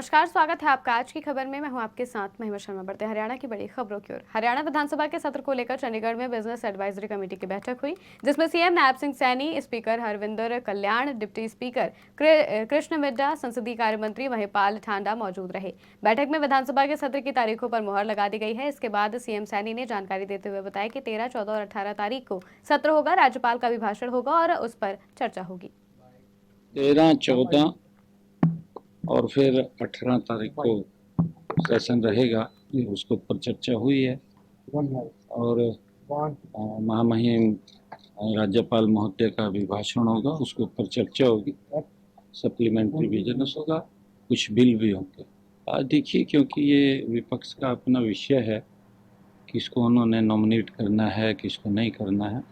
नमस्कार, स्वागत है आपका आज की खबर में। मैं हूं आपके साथ महिमा शर्मा। बढ़ते हरियाणा की बड़ी खबरों की ओर। हरियाणा विधानसभा के सत्र को लेकर चंडीगढ़ में बिजनेस एडवाइजरी कमेटी की बैठक हुई, जिसमें सीएम नायब सिंह सैनी, स्पीकर हरविंदर कल्याण, डिप्टी स्पीकर कृष्ण मिड्डा, संसदीय कार्य मंत्री महिपाल ठांडा मौजूद रहे। बैठक में विधानसभा के सत्र की तारीखों पर मुहर लगा दी गई है। इसके बाद सीएम सैनी ने जानकारी देते हुए बताया कि 13, 14 और 18 तारीख को सत्र होगा। राज्यपाल का अभिभाषण होगा और उस पर चर्चा होगी। 13, 14 और फिर 18 तारीख को सेशन रहेगा, उसके ऊपर चर्चा हुई है। और महामहिम राज्यपाल महोदय का अभिभाषण होगा, उसके ऊपर चर्चा होगी। सप्लीमेंट्री बिजनेस होगा, कुछ बिल भी होंगे। देखिए, क्योंकि ये विपक्ष का अपना विषय है, किसको उन्होंने नॉमिनेट करना है, किसको नहीं करना है,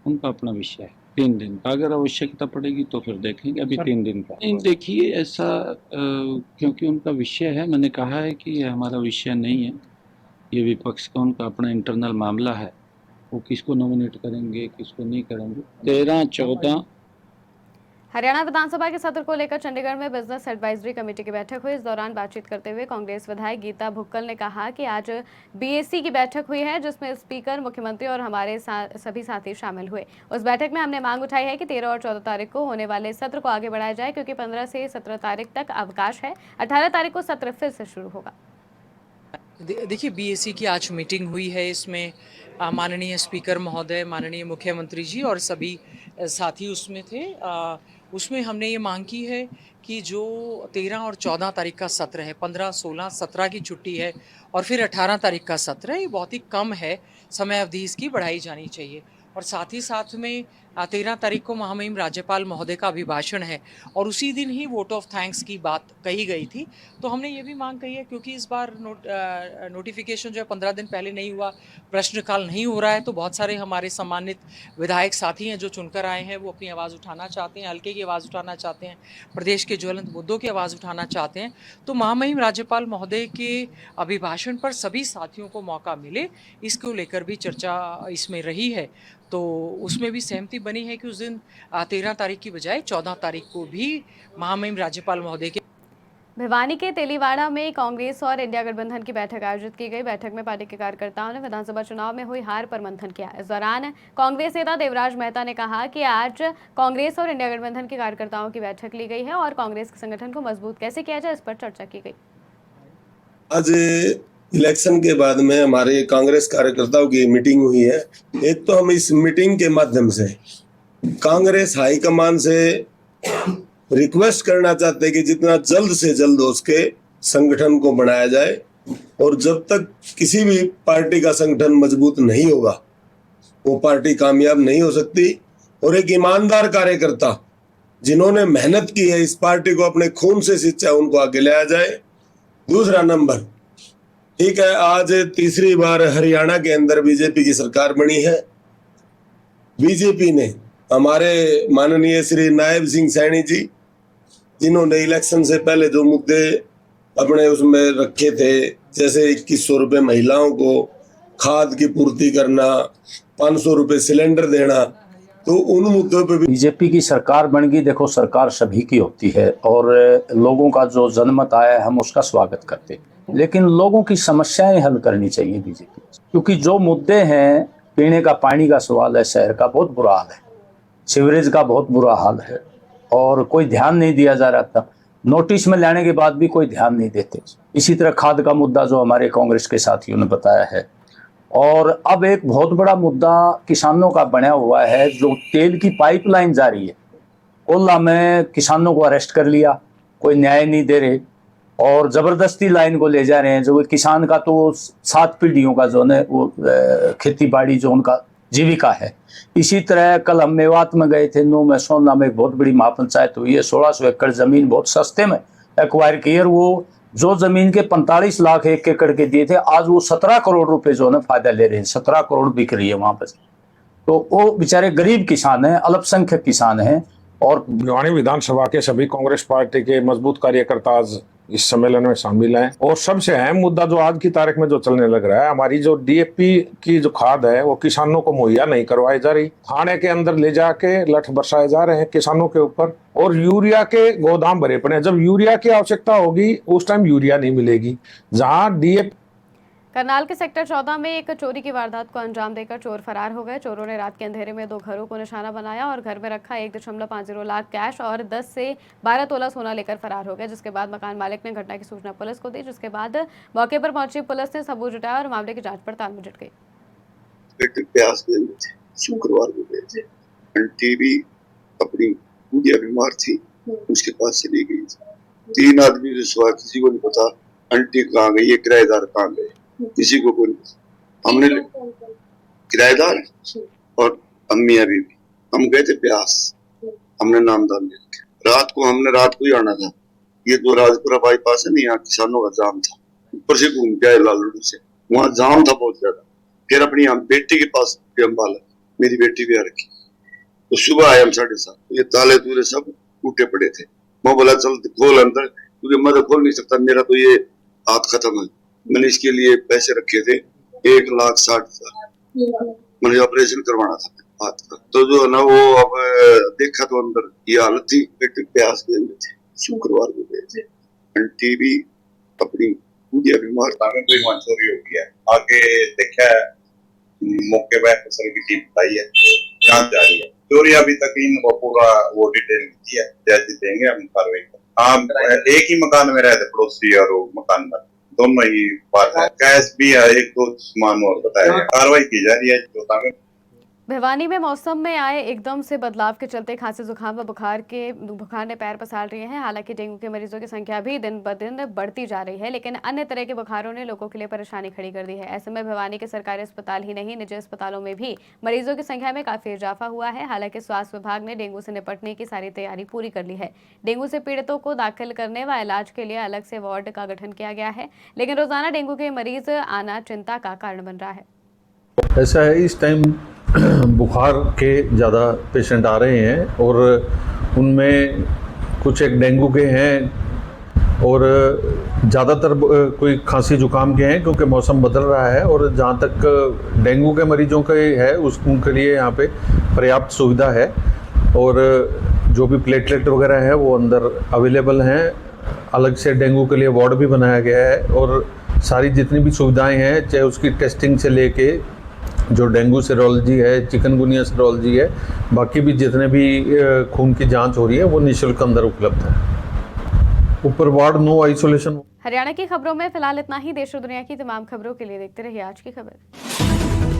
उनका अपना विषय है। 3 दिन का अगर आवश्यकता पड़ेगी तो फिर देखेंगे। अभी 3 दिन का नहीं। देखिए, ऐसा क्योंकि उनका विषय है, मैंने कहा है कि ये हमारा विषय नहीं है, ये विपक्ष का उनका अपना इंटरनल मामला है। वो किसको नॉमिनेट करेंगे, किसको नहीं करेंगे। 13, 14 हरियाणा विधानसभा के सत्र को लेकर चंडीगढ़ में बिजनेस एडवाइजरी कमेटी की बैठक हुई। इस दौरान बातचीत करते हुए कांग्रेस विधायक गीता भुक्कल ने कहा कि आज बीएसी की बैठक हुई है, जिसमें स्पीकर, मुख्यमंत्री और हमारे सभी साथी शामिल हुए। उस बैठक में हमने मांग उठाई है कि 13 और 14 तारीख को होने वाले सत्र को आगे बढ़ाया जाए, क्योंकि 15 से 17 तारीख तक अवकाश है। 18 तारीख को सत्र फिर से शुरू होगा। देखिए, बीएसी की आज मीटिंग हुई है। इसमें माननीय स्पीकर महोदय, माननीय मुख्यमंत्री जी और सभी साथी उसमें थे। उसमें हमने ये मांग की है कि जो 13 और 14 तारीख का सत्र है, 15, 16, 17 की छुट्टी है और फिर 18 तारीख का सत्र है, ये बहुत ही कम है। समय अवधि इसकी बढ़ाई जानी चाहिए। और साथ ही साथ में 13 तारीख को महामहिम राज्यपाल महोदय का अभिभाषण है और उसी दिन ही वोट ऑफ थैंक्स की बात कही गई थी। तो हमने ये भी मांग कही है, क्योंकि इस बार नोटिफिकेशन जो है 15 दिन पहले नहीं हुआ, प्रश्नकाल नहीं हो रहा है, तो बहुत सारे हमारे सम्मानित विधायक साथी हैं जो चुनकर आए हैं, वो अपनी आवाज़ उठाना चाहते हैं, हल्के की आवाज़ उठाना चाहते हैं, प्रदेश के ज्वलंत मुद्दों की आवाज़ उठाना चाहते हैं। तो महामहिम राज्यपाल महोदय के अभिभाषण पर सभी साथियों को मौका मिले, इसको लेकर भी चर्चा इसमें रही है। तो उसमें भी सहमति बनी है कि उस दिन 13 तारीख की बजाय 14 तारीख को भी महामहिम राज्यपाल महोदय के भिवानी के तेलीवाड़ा में कांग्रेस और इंडिया गठबंधन की बैठक आयोजित की गई। बैठक में पार्टी के कार्यकर्ताओं ने विधानसभा चुनाव में हुई हार पर मंथन किया। इस दौरान कांग्रेस नेता देवराज मेहता ने कहा कि आज कांग्रेस और इंडिया गठबंधन के कार्यकर्ताओं की बैठक ली गई है और कांग्रेस के संगठन को मजबूत कैसे किया जाए, इस पर चर्चा की गई। आज इलेक्शन के बाद में हमारे कांग्रेस कार्यकर्ताओं की मीटिंग हुई है। एक तो हम इस मीटिंग के माध्यम से कांग्रेस हाईकमान से रिक्वेस्ट करना चाहते हैं कि जितना जल्द से जल्द उसके संगठन को बनाया जाए, और जब तक किसी भी पार्टी का संगठन मजबूत नहीं होगा वो पार्टी कामयाब नहीं हो सकती। और एक ईमानदार कार्यकर्ता जिन्होंने मेहनत की है, इस पार्टी को अपने खून से सींचा, उनको आगे लाया जाए। दूसरा नंबर, ठीक है, आज तीसरी बार हरियाणा के अंदर बीजेपी की सरकार बनी है। बीजेपी ने हमारे माननीय श्री नायब सिंह सैनी जी, जिन्होंने इलेक्शन से पहले जो मुद्दे अपने उसमें रखे थे, जैसे 2100 रुपये महिलाओं को खाद की पूर्ति करना, 500 रुपये सिलेंडर देना, तो उन मुद्दों पे भी बीजेपी की सरकार बन गई। देखो, सरकार सभी की होती है और लोगों का जो जनमत आया है हम उसका स्वागत करते हैं, लेकिन लोगों की समस्याएं हल करनी चाहिए बीजेपी, क्योंकि जो मुद्दे हैं, पीने का पानी का सवाल है, शहर का बहुत बुरा हाल है, सीवरेज का बहुत बुरा हाल है और कोई ध्यान नहीं दिया जा रहा था। नोटिस में लाने के बाद भी कोई ध्यान नहीं देते। इसी तरह खाद का मुद्दा जो हमारे कांग्रेस के साथियों ने बताया है। और अब एक बहुत बड़ा मुद्दा किसानों का बना हुआ है, जो तेल की पाइपलाइन जा रही है। ओला में किसानों को अरेस्ट कर लिया, कोई न्याय नहीं दे रहे और जबरदस्ती लाइन को ले जा रहे हैं। जो किसान का तो 7 पीढ़ियों का जो है वो खेती बाड़ी जो उनका जीविका है। इसी तरह कल हम मेवात में गए थे, नू में सोना में एक बहुत बड़ी महापंचायत हुई है। 1600 एकड़ जमीन बहुत सस्ते में एक्वायर की। वो जो जमीन के 45 लाख 1 एकड़ के दिए थे, आज वो 17 करोड़ रुपए जो है फायदा ले रहे हैं। 17 करोड़ बिक रही है वहां पर। तो वो बेचारे गरीब किसान हैं, अल्पसंख्यक किसान हैं। और भिवानी विधानसभा के सभी कांग्रेस पार्टी के मजबूत कार्यकर्ता आज इस सम्मेलन में शामिल हैं। और सबसे अहम मुद्दा जो आज की तारीख में जो चलने लग रहा है, हमारी जो डीएपी की जो खाद है वो किसानों को मुहैया नहीं करवाई जा रही, थाने के अंदर ले जाके लठ बरसाए जा रहे हैं किसानों के ऊपर। और यूरिया के गोदाम भरे पड़े हैं, जब यूरिया की आवश्यकता होगी उस टाइम यूरिया नहीं मिलेगी। जहां डीएपी करनाल के सेक्टर 14 में एक चोरी की वारदात को अंजाम देकर चोर फरार हो गए। चोरों ने रात के अंधेरे में 2 घरों को निशाना बनाया और घर में रखा 1.50 लाख कैश और 10 से 12 तोला सोना लेकर फरार हो गए, जिसके बाद मकान मालिक ने घटना की सूचना पुलिस को दी, जिसके बाद मौके पर पहुंची पुलिस ने सबूत जुटाया और मामले की जांच पड़ताल में जुट गई। प्यास में थे, शुक्रवार को गए थे। आंटी भी अपनी गुड़िया बीमार थी, उसके पास चली गई। 3 आदमी रिश्वा, किसी को नहीं पता आंटी कहाँ गई है, किराएदार कहाँ गए, किसी को कोई। हमने किराएदार और अम्मी अभी भी हम गए थे प्यास, हमने नामदान ले रखे। रात को ही आना था। ये जो राजपुरा बाईपास है ना, यहाँ किसानों का जाम था, ऊपर से घूम के आए लालड़ू से, वहाँ जाम था बहुत ज्यादा। फिर अपनी बेटी के पास अम्बाला, मेरी बेटी भी आ रखी, तो सुबह आए हम 7:30, ये ताले तूले सब टूटे पड़े थे। मैं बोला चल खोल अंदर, क्योंकि मैं तो खोल नहीं सकता, मेरा तो ये हाथ खत्म है। मैंने इसके लिए पैसे रखे थे 1,60,000, मुझे ऑपरेशन करवाना था हाथ का। तो जो है ना वो अब देखा तो अंदर ये हालत थी। प्यास में थे, शुक्रवार को गए थे। आंटी भी अपनी गुड़िया बीमार था, कोई वहाँ चोरी हो गया। आगे देखा मौके पर फसल की टीम आई है, जांच जारी है। चोरी अभी तक इनको पूरा वो डिटेल दी है, जैसे देंगे हम कार्रवाई। हम एक ही मकान में रहते पड़ोसी और वो मकान में दोनों ही बात है। कैश भी है, 1-2 सामान और बताया, कार्रवाई की जा रही है। जोता में भिवानी में मौसम में आए एकदम से बदलाव के चलते खांसी जुकाम व बुखार ने पैर पसार रहे हैं। हालांकि डेंगू के मरीजों की संख्या भी दिन ब दिन बढ़ती जा रही है, लेकिन अन्य तरह के बुखारों ने लोगों के लिए परेशानी खड़ी कर दी है। ऐसे में भिवानी के सरकारी अस्पताल ही नहीं, निजी अस्पतालों में भी मरीजों की संख्या में काफी इजाफा हुआ है। हालांकि स्वास्थ्य विभाग ने डेंगू से निपटने की सारी तैयारी पूरी कर ली है। डेंगू से पीड़ितों को दाखिल करने व इलाज के लिए अलग से वार्ड का गठन किया गया है, लेकिन रोजाना डेंगू के मरीज आना चिंता का कारण बन रहा है। ऐसा है, इस टाइम बुखार के ज़्यादा पेशेंट आ रहे हैं और उनमें कुछ एक डेंगू के हैं और ज़्यादातर कोई खांसी जुकाम के हैं, क्योंकि मौसम बदल रहा है। और जहाँ तक डेंगू के मरीजों के है उनके लिए यहाँ पे पर्याप्त सुविधा है और जो भी प्लेटलेट वगैरह है वो अंदर अवेलेबल हैं। अलग से डेंगू के लिए वार्ड भी बनाया गया है और सारी जितनी भी सुविधाएं हैं, चाहे उसकी टेस्टिंग से लेके जो डेंगू सीरोलॉजी है, चिकनगुनिया सीरोलॉजी है, बाकी भी जितने भी खून की जांच हो रही है वो निःशुल्क अंदर उपलब्ध है। ऊपर वार्ड नो आइसोलेशन। हरियाणा की खबरों में फिलहाल इतना ही। देश और दुनिया की तमाम खबरों के लिए देखते रहिए आज की खबर।